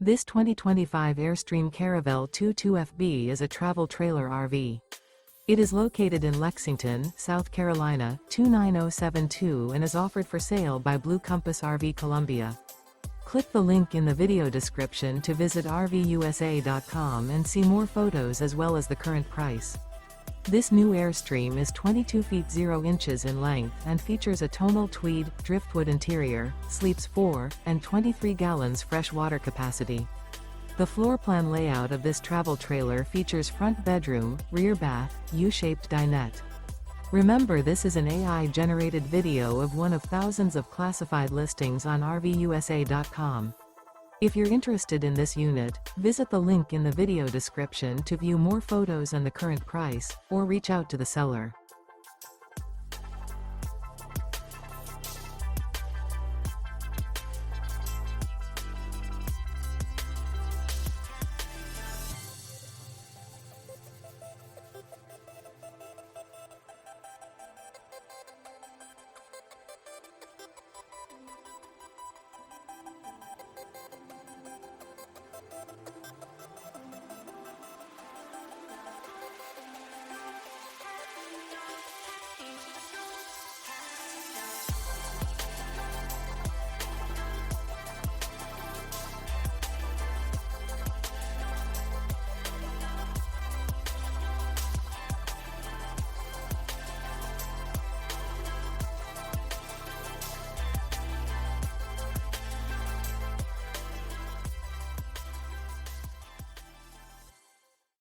This 2025 Airstream Caravel 22FB is a travel trailer RV. It is located in Lexington, South Carolina, 29072 and is offered for sale by Blue Compass RV Columbia. Click the link in the video description to visit RVUSA.com and see more photos as well as the current price. This new Airstream is 22 feet 0 inches in length and features a tonal tweed, driftwood interior, sleeps 4, and 23 gallons fresh water capacity. The floor plan layout of this travel trailer features front bedroom, rear bath, U-shaped dinette. Remember, this is an AI-generated video of one of thousands of classified listings on RVUSA.com. If you're interested in this unit, visit the link in the video description to view more photos and the current price, or reach out to the seller.